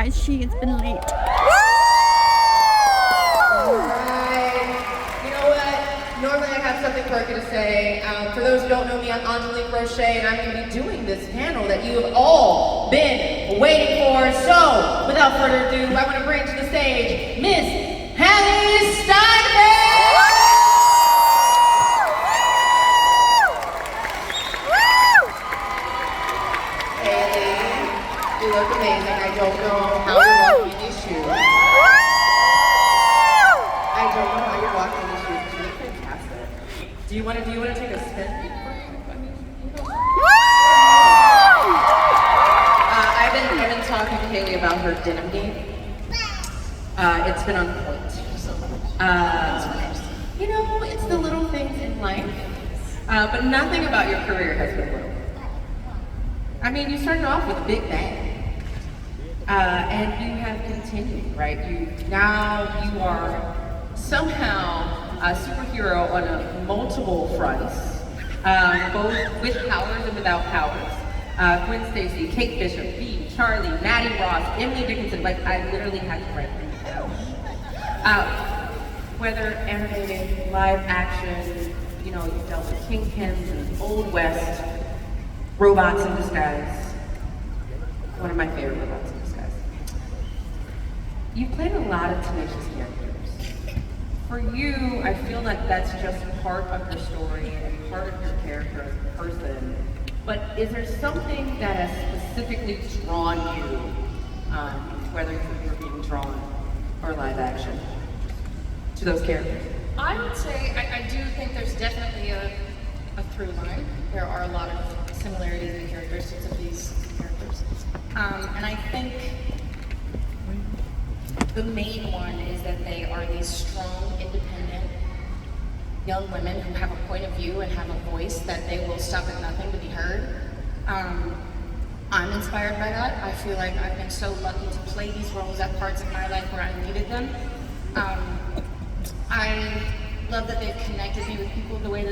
guys. She has been late. Normally I have something quirky to say. For those who don't know me, I'm Angelique Roche, and I'm going to be doing this panel that you have all been waiting for. So, without further ado, I want to bring to the stage Miss Hailee Steinfeld! Hailee, you look amazing. I don't know how you're walking in these shoes. I don't know how you're walking in these shoes. You look fantastic. Do you want to take a spin? I've been talking to Hailee about her denim game. It's been on point. It's the little things in life. But nothing about your career has been little. I mean, you started off with a big bang. And you have continued, right? You are somehow a superhero on multiple fronts, both with powers and without powers. Gwen Stacy, Kate Bishop, Bea, Charlie, Maddie Ross, Emily Dickinson, like I literally had to write them down. Whether animated, live action, you've dealt with kingpins and Old West, robots in disguise. One of my favorite robots in disguise. You played a lot of tenacious characters. For you, I feel like that's just part of your story and part of your character as a person. But is there something that has specifically drawn you, whether you're being drawn or live action, to those characters? I would say I do think there's definitely a through line. There are a lot of similarities in characteristics of these characters. And I think the main one is that they are these strong, independent young women who have a point of view and have a voice that they will stop at nothing to be heard. I'm inspired by that. I feel like I've been so lucky to play these roles at parts of my life where I needed them. I love that they've connected me with people in the way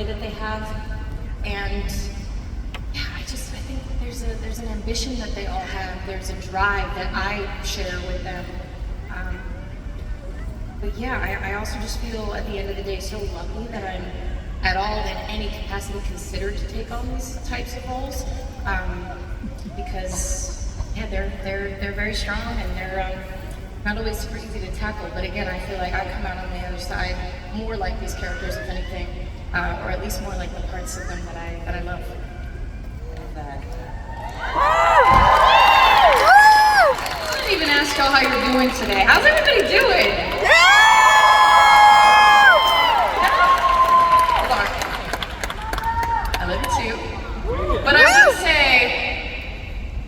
that they have. And yeah, I think that there's an ambition that they all have. There's a drive that I share with them. But yeah, I also just feel at the end of the day so lucky that I'm at all in any capacity considered to take on these types of roles. Because yeah, they're very strong and they're not always super easy to tackle. But again, I feel like I come out on the other side more like these characters, if anything, or at least more like the parts of them that I love. I didn't even ask y'all how you're doing today. How's everybody doing? Hold on. I love you too. But I would say,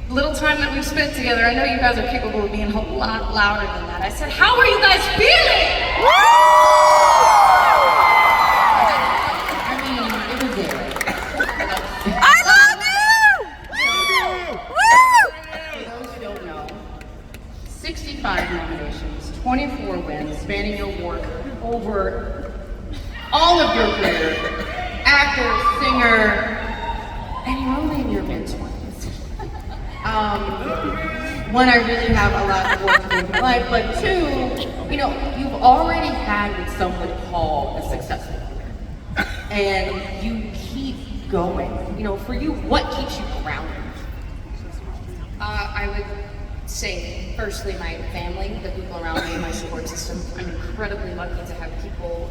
the little time that we've spent together, I know you guys are capable of being a lot louder than that. I said, how are you guys feeling? I mean, it was there. I love you! For those who don't know, 65 nominations, 24 wins, spanning your work over all of your career, actor, singer, and you're only in your mid-20s. One, I really have a lot of work to do in my life, but two, you've already had what some would call a successful career. And you keep going. For you, what keeps you grounded? I would say, firstly, my family, the people around me, my support system. I'm incredibly lucky to have people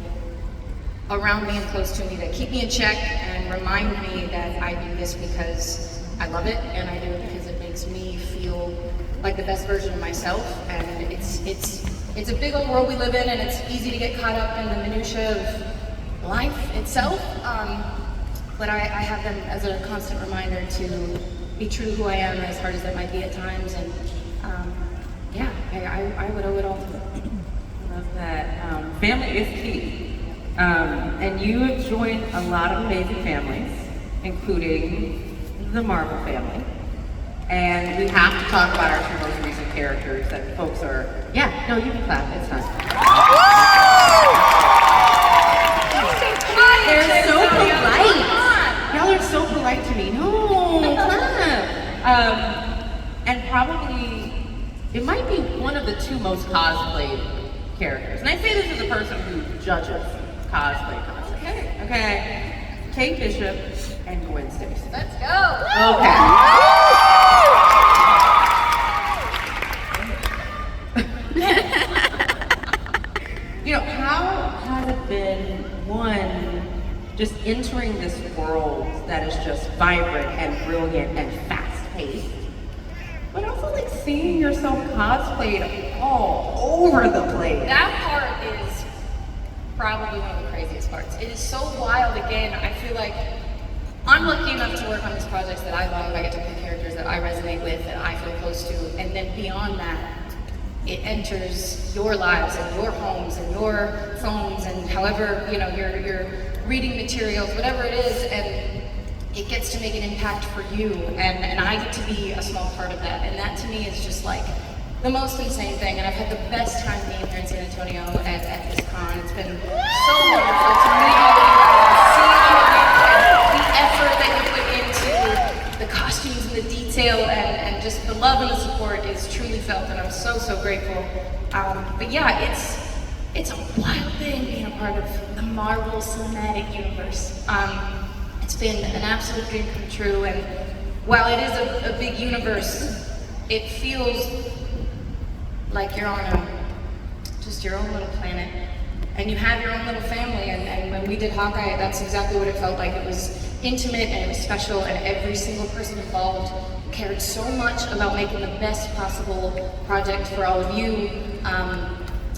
around me and close to me that keep me in check and remind me that I do this because I love it and I do it because it makes me feel like the best version of myself. And it's a big old world we live in, and it's easy to get caught up in the minutiae of life itself. But I have them as a constant reminder to be true to who I am, as hard as that might be at times. And yeah, I would owe it all to them. I love that. Family is key. And you have joined a lot of amazing families, including the Marvel family. And we have to talk about our two most recent characters that folks are, you can clap, it's fine. They're so polite. Y'all are so polite to me. No, clap. And probably it might be one of the two most cosplayed characters. And I say this as a person who judges cosplay contests. Okay. Kate Bishop and Gwen Stacy. Let's go. Okay. You know, how has it been, one, just entering this world that is just vibrant and brilliant and fast-paced, but also like seeing yourself cosplayed all over the place? That part is probably one of the craziest parts. It is so wild. Again, I feel like I'm lucky enough to work on these projects that I love. I get to pick characters that I resonate with, that I feel close to, and then beyond that, it enters your lives and your homes and your phones and however, you know, your reading materials, whatever it is, and it gets to make an impact for you, and I get to be a small part of that, and that to me is just like the most insane thing. And I've had the best time being here in San Antonio at this con. It's been so wonderful to meet all of you guys, see all of you, and the effort that you put into the costumes and the detail, and just the love and the support is truly felt, and I'm so grateful. But yeah, it's a wild thing being a part of the Marvel Cinematic Universe. It's been an absolute dream come true, and while it is a big universe, it feels like you're on just your own little planet, and you have your own little family, and when we did Hawkeye, that's exactly what it felt like. It was intimate, and it was special, and every single person involved cared so much about making the best possible project for all of you.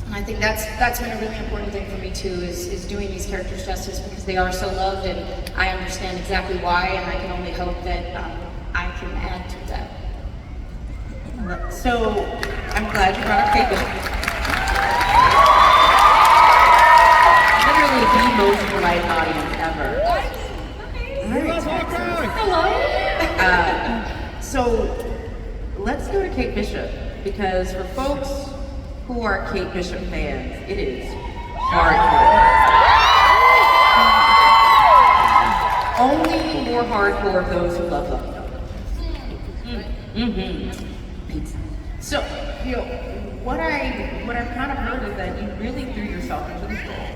And I think that's been a really important thing for me too, is doing these characters justice, because they are so loved, and I understand exactly why, and I can only hope that I can add to that. So, I'm glad you brought up Kate Bishop. Literally the most polite audience ever. Hello. So, let's go to Kate Bishop, because for folks who are Kate Bishop fans, it is hardcore. Only more hardcore those who love them. Pizza. So, you know, what I've kind of heard is that you really threw yourself into this role.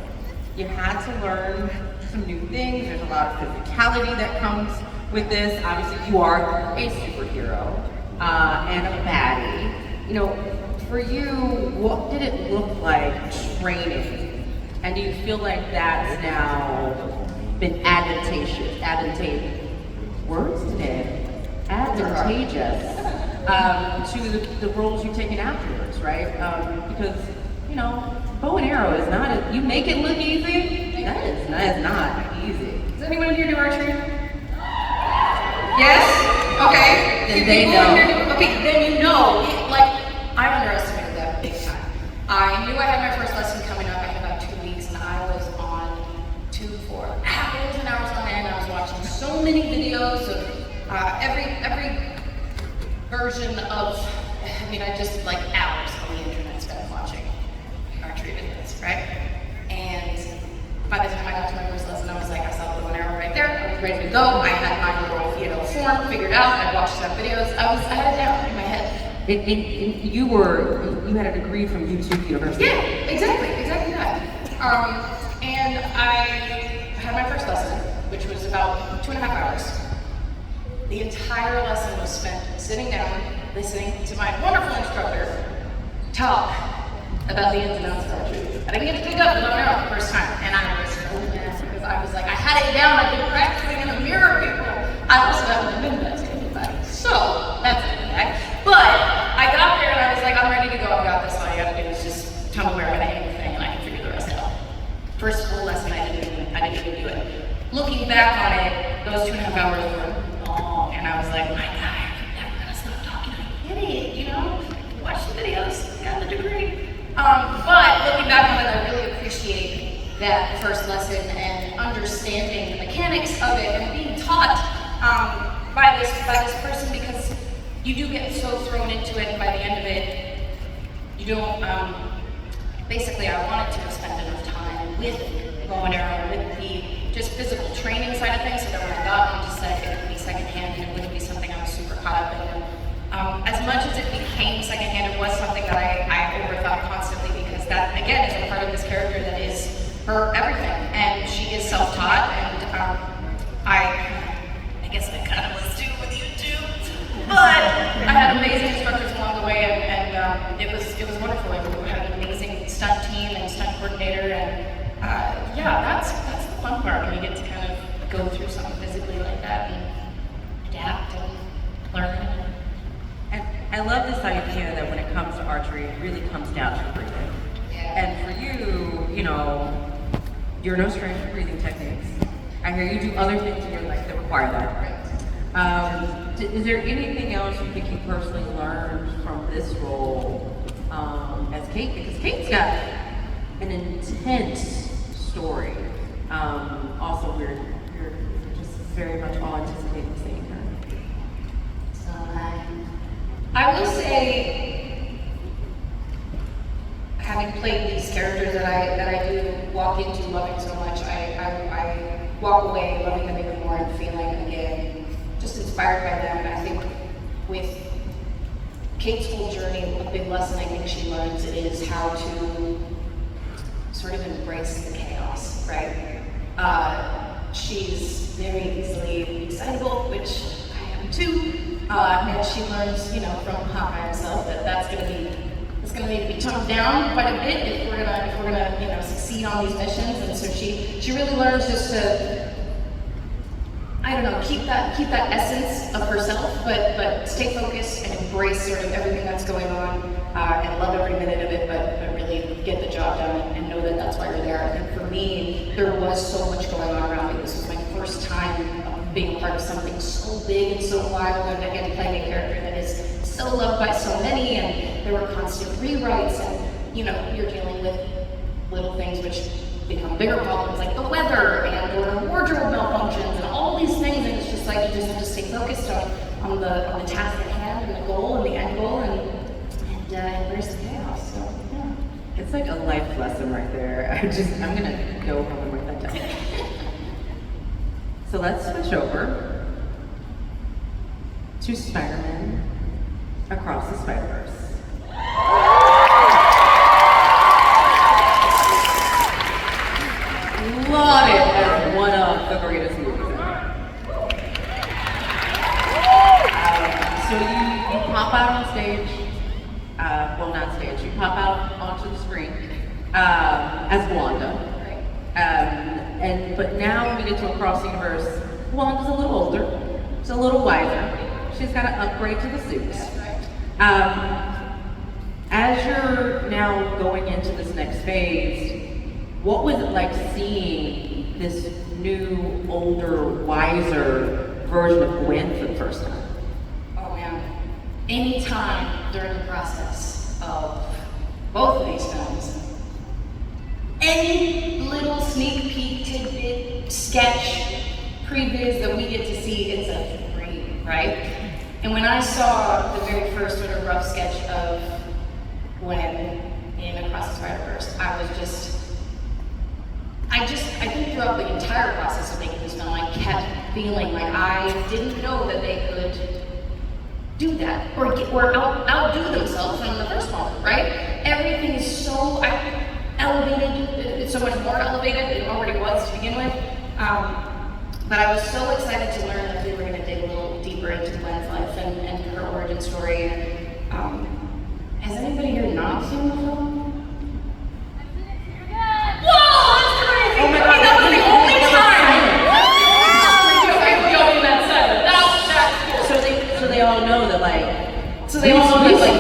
You had to learn some new things. There's a lot of physicality that comes with this. Obviously, you are a superhero and a baddie. You know, for you, what did it look like training? And do you feel like that's now been advantageous to the roles you've taken afterwards, right? Because, you know, bow and arrow is not, you make it look easy, that is not easy. Does anyone here do archery? Yes? Okay. Then they know. Okay, then you know. Like, I underestimated that big time. I knew I had my first lesson coming up. I had about 2 weeks, and I was on tube for hours and hours on end. I was watching so many videos of every version of, I mean, I just like hours on the internet spent watching archery videos, right? And by the time I got to my first lesson, I was like, I saw the bow and arrow right there. I was ready to go. I had my little, form figured out. I watched some videos. I had it down in my head. You had a degree from YouTube University. Yeah, exactly that. And I had my first lesson, which was about 2.5 hours. The entire lesson was spent sitting down, listening to my wonderful instructor talk about the ins and outs of archery. I didn't get to pick up the bow and arrow the first time, and I was so mad because I was like, I had it down, I've been practicing in the mirror before. I also haven't been that to anybody, so that's it, okay? But I got there and I was like, I'm ready to go, I got this, all you gotta do is just tell me where I'm gonna hang the thing and I can figure the rest out. First full lesson, I didn't even do it. Looking back on it, those 2.5 hours were long, and I was like, my God, I'm never gonna stop talking, I'm an idiot, watch the videos, got the degree. But looking back on it, I really appreciate that first lesson and understanding the mechanics of it and being taught by this person, because you do get so thrown into it, and by the end of it, you don't, basically I wanted to spend enough time with bow and arrow, with the just physical training side of things, so that when I got into set, it would be secondhand and it wouldn't be something I was super caught up in. As much as it became secondhand, it was I love this idea that when it comes to archery, it really comes down to breathing. And for you, you know, you're no stranger to breathing techniques. I hear you do other things in your life that require that. Is there anything else you think you personally learned from this role as Kate? Because Kate's got an intense story. Also, we're just very much all anticipating seeing her. So I will say, having played these characters that I do walk into loving so much, I walk away loving them even more and feeling again just inspired by them. And I think with Kate's whole journey, a big lesson I think she learns is how to sort of embrace the chaos, right? She's very easily excitable, which I am too, and she learns, you know, from Hawkeye himself that that's gonna need to be toned down quite a bit if we're gonna, you know, succeed on these missions. And so she really learns just to, I don't know, keep that essence of herself, but stay focused and embrace sort of everything that's going on, and love every minute of it, but really get the job done and know that that's why you're there. I think for me, there was so much going on around me. This was my first time being a part of something so big and so wild, and again, playing a character that is so loved by so many, and there were constant rewrites, and you know, you're dealing with little things which become bigger problems like the weather and or wardrobe malfunctions and all these things, and it's just like you just have to stay focused on the task at hand and the goal and the end goal, and embrace the chaos. So yeah, It's like a life lesson right there. I'm gonna go home and write that down. So let's switch over to Spider-Man Across the Spider-Verse. Lauded as one of the greatest movies ever. So you pop out on stage, well not stage, you pop out onto the screen as Wanda. But now when we get to Across the Universe, Wanda's a little older, she's a little wiser. She's got to upgrade to the suits. As you're now going into this next phase, what was it like seeing this new, older, wiser version of Gwen for the first time? oh man, any time during the process of both of these films, any little sneak peek, tidbit, sketch, previs that we get to see, it's a dream, right? And when I saw the very first sort of rough sketch of Gwen in Across the Spider-Verse, I think throughout the entire process of making this film, I kept feeling like I didn't know that they could do that or outdo themselves in the first one, right? Everything is so elevated, it's so much more elevated than it already was to begin with. But I was so excited to learn that they were going to dig a little deeper into Gwen's life and her origin story. And, has anybody here not seen the film? Whoa, that's crazy! Oh my God, that was the only time! So they all know that like, So they all know that like,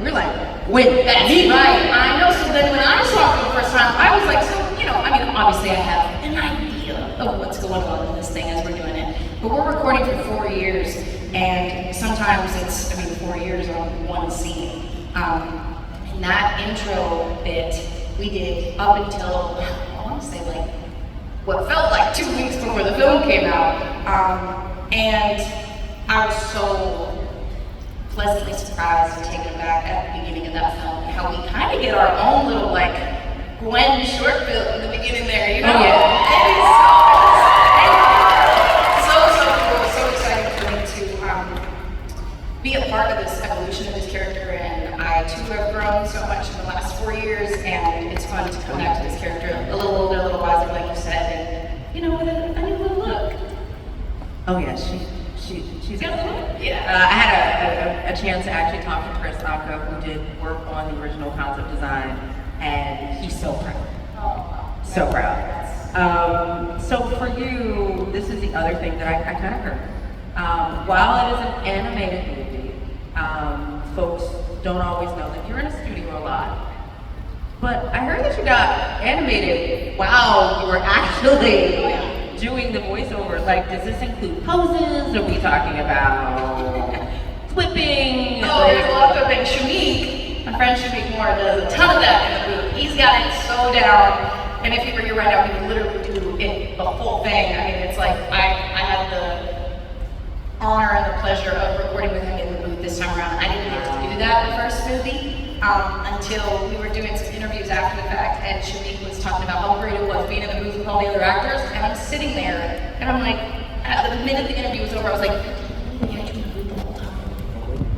we're like, win. that's right, I know. So then when I saw it for the first time, I was like, so, you know, I mean, obviously I have an idea of what's going on in this thing as we're doing it. But we're recording for 4 years, and sometimes it's, 4 years on one scene. And that intro bit we did up until, I want to say like, what felt like 2 weeks before the film came out. And I was so pleasantly surprised and taken aback at the beginning of that film, how we kind of get our own little like Gwen short film in the beginning there, you know? Oh, yeah. It's so cool, so exciting for me to be a part of this evolution of this character, and I too have grown so much in the last 4 years, and it's fun to come back to this character a little older, a little wiser, like you said, and you know, with a new little look. Oh yeah, she's got a look. Yeah. I had a chance to actually talk to Chris Aka, who did work on the original concept design, and he's so proud. Oh, So proud. So for you, this is the other thing that I kind of heard. While it is an animated movie, Folks don't always know that you're in a studio a lot. But I heard that you got animated while you were actually doing the voiceover. Like, does this include poses? Are we talking about flipping? Oh, there's a lot of flipping. Shamik, my friend Shamik Moore, does a ton of that in the booth. He's got it so down. And if he were here right now, he would literally do it, the whole thing. I mean, it's like, I had the honor and the pleasure of recording with him in the booth this time around. I didn't get to do that the first movie until we were doing some interviews after the fact, and Shamik was talking about how great it was being in the booth with all the other actors, and I'm sitting there, and I'm like, at the minute the interview was over, I was like, yeah, I was in the booth the whole time.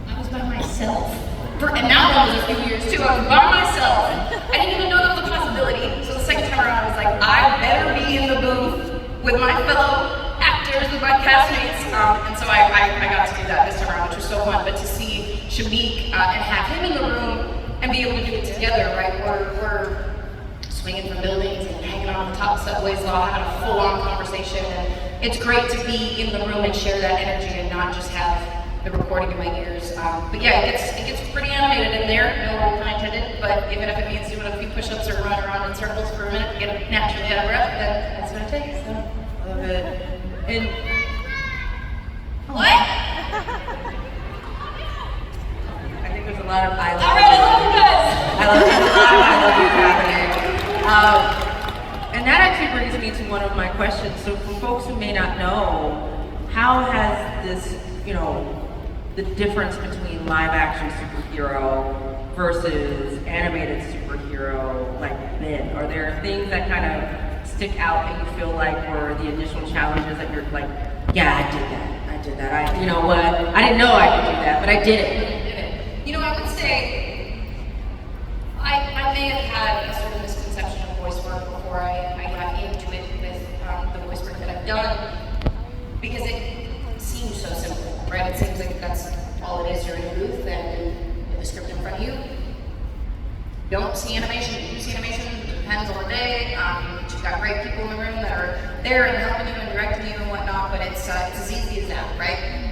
I was by myself. And now that was a few years too, I was by myself. I didn't even know that was a possibility. So the second time around, I was like, I better be in the booth with my fellow actors, with my castmates. And so I got to do that this time around, which was so fun. But to see Shamik and have him in the room and be able to do it together, right? We're swinging from buildings and hanging on the top of subways while having a full-on conversation. And it's great to be in the room and share that energy and not just have the recording in my ears. But yeah, it gets pretty animated in there, no pun intended, but even if it means doing a few push-ups or running around in circles for a minute to get naturally out of breath, then that's what it takes. So. Love it. And What? I think there's a lot of I love Alright, I love you guys! I love you happening. And that actually brings me to one of my questions. So for folks who may not know, how has this, the difference between live action superhero versus animated superhero been? Are there things that kind of stick out that you feel like were the initial challenges that you're like, yeah, I did that. You know what? I didn't know I could do that, but I did it. I would say I may have had a sort of misconception of voice work before I got into it with the voice work that I've done, because it seems so simple, right? It seems like that's all it is. You're in a booth and you have a script in front of you. You don't see animation, you do see animation, it depends on the day. You've got great people in the room that are there and helping you and directing you and whatnot, but it's as easy as that, right?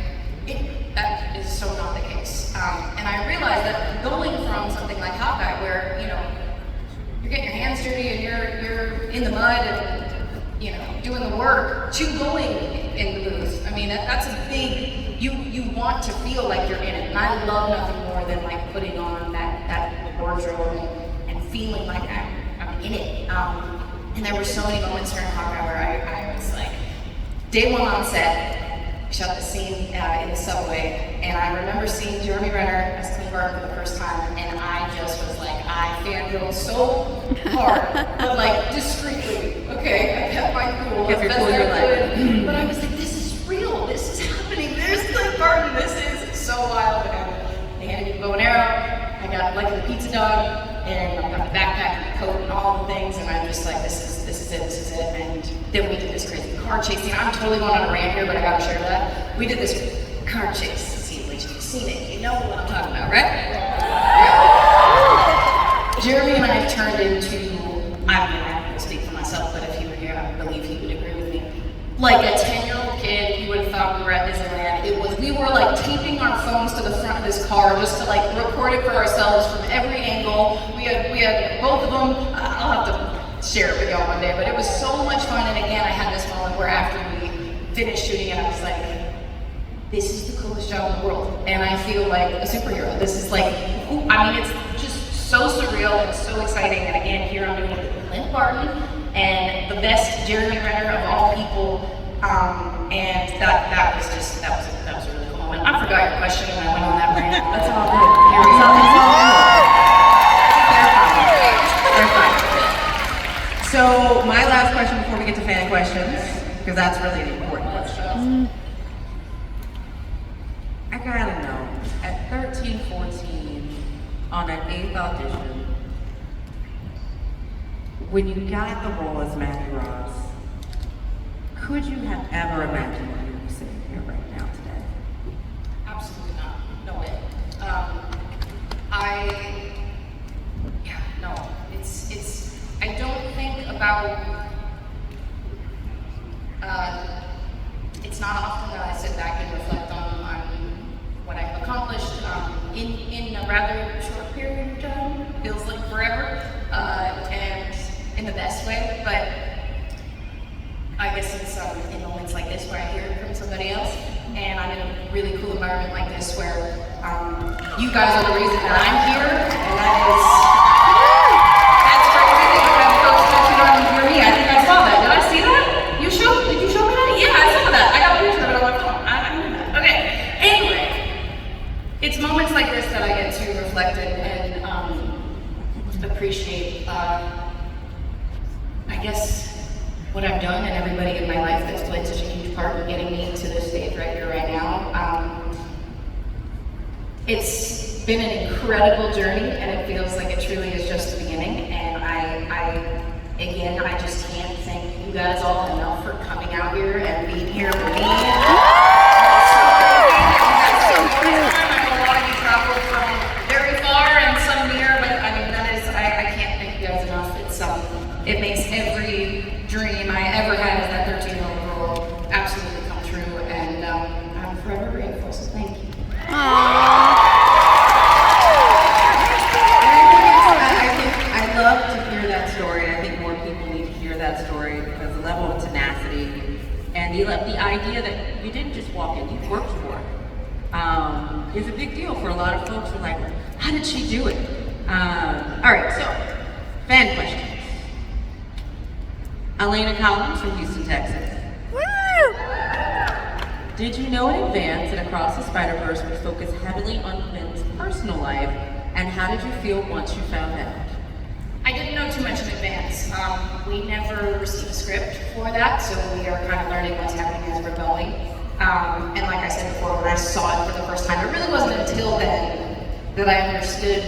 That is so not the case. And I realized that going from something like Hawkeye, where you're getting your hands dirty and you're in the mud and doing the work, to going in the booth. I mean, that's a big. You want to feel like you're in it, and I love nothing more than putting on that wardrobe and feeling like I'm in it. And there were so many moments during Hawkeye where I was like, day one on set. Shot the scene in the subway, and I remember seeing Jeremy Renner as Clint Barton for the first time, and I just was like, I fangirled so hard, but discreetly. Okay, I kept my cool as best I could, but I was like, this is real, this is happening, there's Clint Barton, this is so wild. And they handed me a bow and arrow, I got the pizza dog, and I got the backpack and the coat and all the things, and I'm just like, this is it, and then we did this crazy car chase scene. I'm totally going on a rant here, but I gotta share that. We did this car chase scene, which you've seen it, you know what I'm talking about, right? Yeah. Jeremy and I turned into, I'm gonna speak for myself, but if he were here, I believe he would agree with me. Like a 10-year-old kid, he would have thought we were at Disneyland. We were taping our phones to the front of this car just to record it for ourselves from every angle. We had both of them. I'll have to share it with y'all one day, but it was so much fun. And again, I had this moment where after we finished shooting it, I was like, this is the coolest job in the world. And I feel like a superhero. This is it's just so surreal and so exciting. And again, here I'm doing it with Clint Barton and the best Jeremy Renner of all people. And that was a really cool moment. I forgot your question and I went on that rant. That's all good. Here we go. They're fine. So my last question before we get to fan questions, because that's really an important question. I gotta know, at 13, 14, on an 8th audition, when you got the role as Matthew Ross, could you have ever imagined you would be sitting here right now today? Absolutely not. No way. I don't think about, it's not often that I sit back and reflect on what I've accomplished. in a rather short period of time, feels like forever, and in the best way, but I guess it's in moments like this where I hear it from somebody else, and I'm in a really cool environment like this where you guys are the reason that I'm here, and that's crazy that you have folks touching on your knee. I think I saw that. Did I see that? Did you show me that? Yeah, I saw that. I got a picture of it on my phone. I knew that. Okay. Anyway, it's moments like this that I get to reflect and appreciate. I guess what I've done and everybody in my life that's played such a huge part in getting me to this stage right here, right now. It's been an incredible journey, and it feels like it truly is just the beginning. And I just can't thank you guys all enough for coming out here and being here for me. So cute. I know a lot of you traveled from very far and some near, but I mean I can't thank you guys enough. It makes every dream I ever had as that 13-year-old girl absolutely come true, and I'm forever grateful, so thank you. I love to hear that story, and I think more people need to hear that story because the level of tenacity and the idea that you didn't just walk in, you worked for it, is a big deal for a lot of folks who are like, how did she do it? All right, so, fan questions. Elena Collins from Houston, Texas. Woo! Did you know in advance that Across the Spider-Verse would focus heavily on Finn's personal life, and how did you feel once you found out? I didn't know too much in advance. We never received a script for that, so we are kind of learning what's happening as we're going. And like I said before, when I saw it for the first time, it really wasn't until then that I understood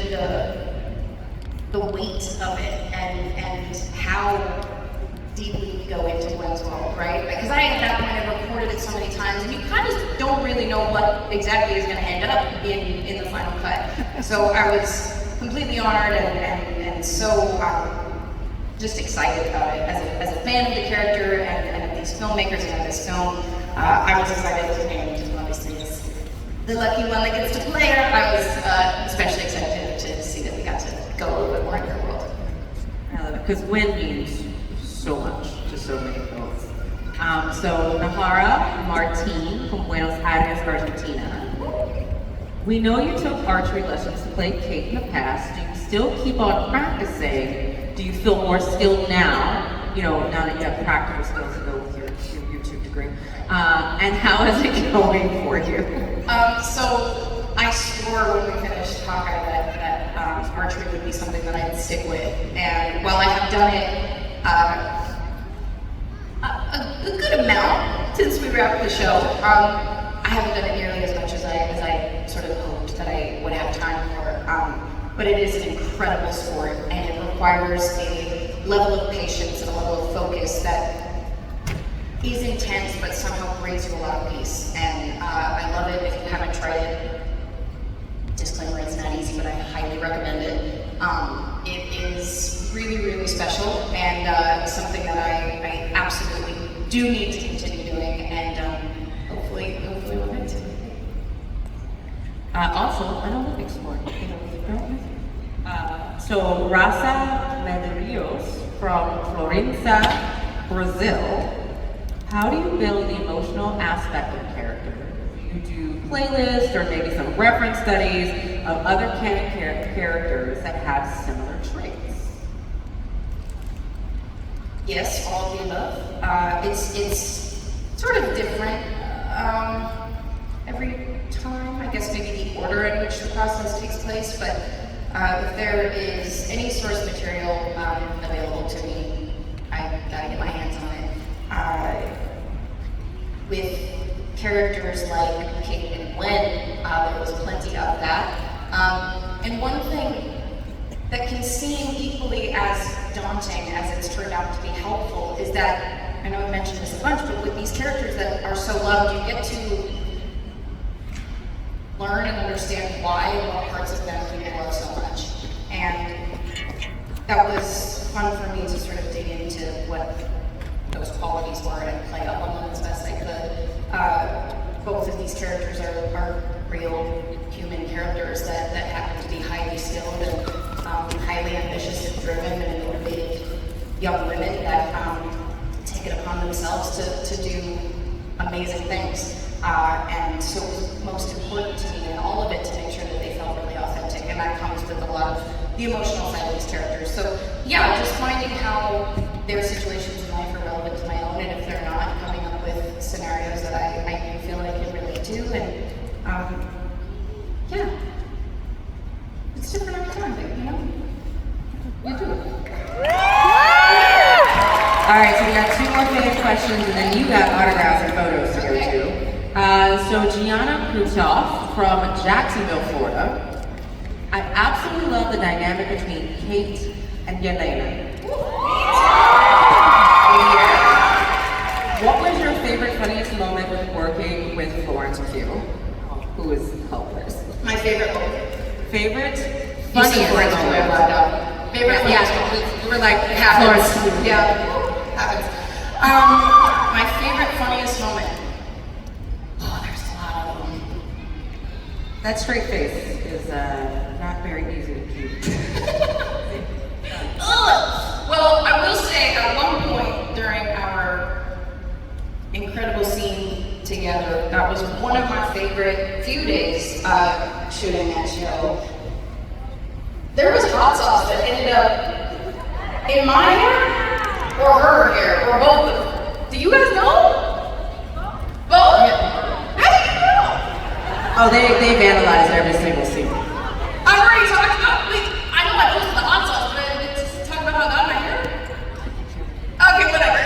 the weight of it and how deeply we go into Gwen's world, right? Because I, at that point, had recorded it so many times, and you kind of don't really know what exactly is going to end up in the final cut. So I was completely honored and so just excited about it. As a fan of the character and of these filmmakers and of this film, I was excited, and obviously as the lucky one that gets to play her, I was especially excited to see that we got to go a little bit more into her world. I love it, because Gwen means so much to so many folks. So Nahara Martin from Buenos Aires, Argentina. We know you took archery lessons to play Kate in the past. Do you still keep on practicing? Do you feel more skilled now? You know, now that you have practical skills to go with your YouTube degree. And how is it going for you? So I swore when we finished Hawkeye that archery would be something that I'd stick with. And while I have done it a good amount since we wrapped the show, I haven't done it nearly as much as I sort of hoped that I would have time for. But it is an incredible sport, and it requires a level of patience and a level of focus that is intense, but somehow brings you a lot of peace. And I love it. If you haven't tried it, disclaimer, it's not easy, but I highly recommend it. It is really, really special, and something that I absolutely do need to continue doing, and hopefully we'll get to. Also, an Olympic sport. So Raça Medeiros from Florença, Brazil. How do you build the emotional aspect of character? Do you do playlists or maybe some reference studies of other canon characters that have similar traits? Yes, all of the above. It's sort of different every time. I guess maybe the order in which the process takes place, but if there is any source material available to me, I gotta get my hands on it. With characters like Kate and Gwen, there was plenty of that. And one thing that can seem equally as daunting as it's turned out to be helpful is that, I know I mentioned this a bunch, but with these characters that are so loved, you get to learn and understand why and what parts of them people love so much. And that was fun for me to sort of dig into what those qualities were and play up on them as best I could. both of these characters are real human characters that happen to be highly skilled and highly ambitious and driven and motivated young women that take it upon themselves to do amazing things. And so it was most important to me in all of it to make sure that they felt really authentic, and that comes with a lot of the emotional side of these characters. So yeah, just finding how their situations in life are relevant to my own, and if they're not, coming up with scenarios that I do feel I can relate to, and yeah, it's different every time, but you know, you do it. All right, so we got 2 more fan questions, and then you got autographs and photos to go to. So Gianna Krutoff from Jacksonville, Florida. I absolutely love the dynamic between Kate and Yelena. What was your favorite, funniest moment with working with Florence Pugh, who is hilarious? My favorite book. Favorite, Funniest funniest moment. moment. Favorite funniest Yeah, moment. we were like Happens. Florence Pugh. Yeah, happens. My favorite funniest moment. Oh, there's a lot of them. That straight face is not very easy to keep. Well, I will say at one point during our incredible scene together, that was one of my favorite few days shooting that show. There was hot sauce that ended up in my hair or her hair or both of them. Do you guys know? Both? Yeah. How do you know? Oh, they vandalized every single scene. I've already talked about, I know I posted the hot sauce, but I didn't talk about how it got in my hair. Okay, whatever.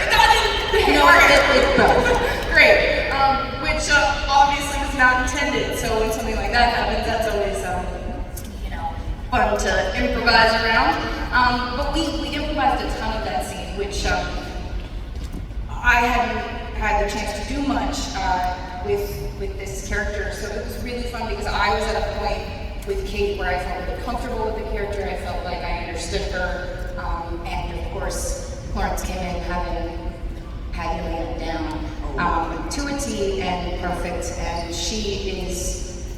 No, it's both. Great. Which obviously was not intended. So when something like that happens, that's always fun to improvise around. But we improvised a ton of that scene, which I hadn't had the chance to do much with this character. So it was really fun because I was at a point with Kate where I felt really comfortable with the character. I felt like I understood her. And of course, Florence came in having had Yelena down to a T and perfect. And she is,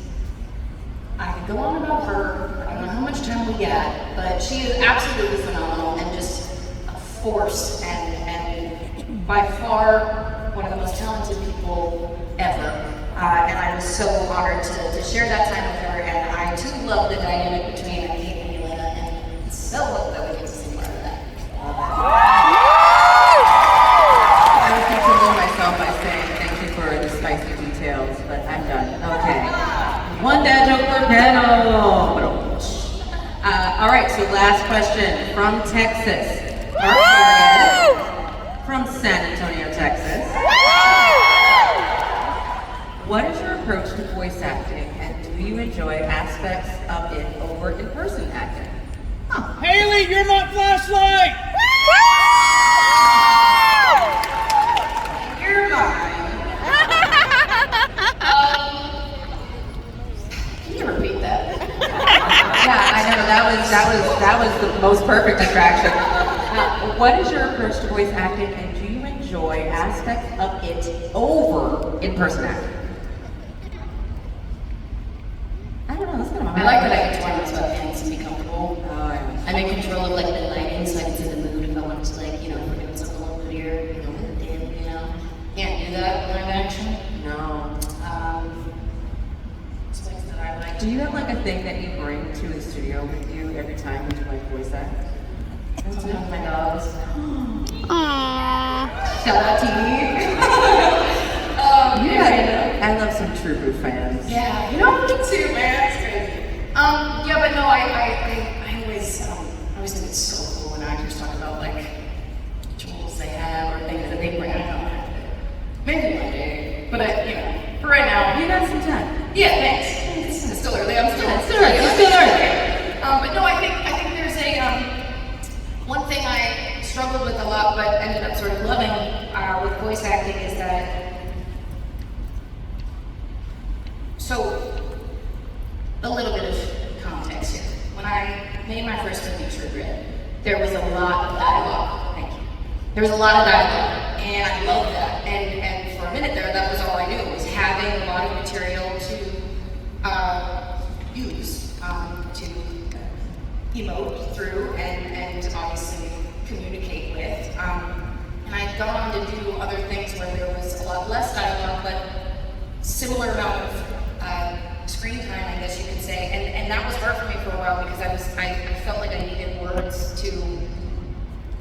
I could go on about her. I don't know how much time we got, but she is absolutely phenomenal and just a force and by far one of the most talented people ever. And I was so honored to share that time with her, and I too love the dynamic between Kate and Yelena, and it's so hope that we get to see more of that. I would continue myself by saying thank you for the spicy details, but I'm done. Okay. One dad joke per panel. All right, so last question from Texas. From San Antonio, Texas. What is your approach to voice acting, and do you enjoy aspects of it over in-person acting? Hailee, you're my flashlight! You're mine. Can you repeat that? Yeah, I know that was the most perfect distraction. What is your approach to voice acting, and do you enjoy aspects of it over in-person acting? I don't know. That's kind of I like that I can turn my sweatpants and be comfortable. Oh, I'm in control of like the lighting, so I can set the mood if I want to, like, if we're doing something a little moodier, Can't do that live action. no. Aspects that I like. Do you have like a thing that you bring to the studio with you every time you do like voice act? Sometimes my dogs. Aww. Shout out to you. I love some True Blue fans. Yeah, me too, man. It's crazy. Yeah, but no, I always think it's so cool when actors talk about like tools they have or things that they bring. I don't know. Maybe one day, but for right now, You got some time. yeah, thanks. It's still early. I'm still It's still early. But no, I think there's one thing I struggled with a lot, but ended up sort of loving with voice acting is that. So, a little bit of context here. When I made my first movie, True Grit, there was a lot of dialogue. Thank you. There was a lot of dialogue, and I loved that. And for a minute there, that was all I knew, was having a lot emote through and obviously communicate with. And I'd gone on to do other things where there was a lot less dialogue, but similar amount of screen time, I guess you could say. And that was hard for me for a while because I felt like I needed words to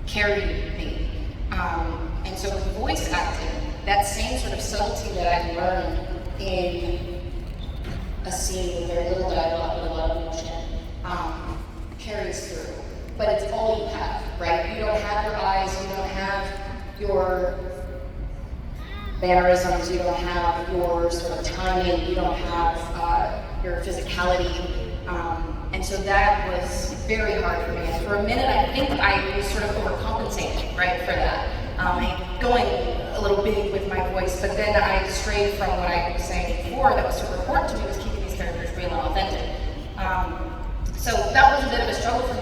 carry me. And so with voice acting, that same sort of subtlety that I learned in a scene with very little dialogue and a lot of emotion carries through. But it's all you have, right? You don't have your eyes, you don't have your mannerisms, you don't have your sort of timing, you don't have your physicality. And so that was very hard for me. And for a minute, I think I was sort of overcompensating, right, for that. Going a little big with my voice, but then I strayed from what I was saying before that was super important to me, was keeping these characters real and authentic. So that was a bit of a struggle for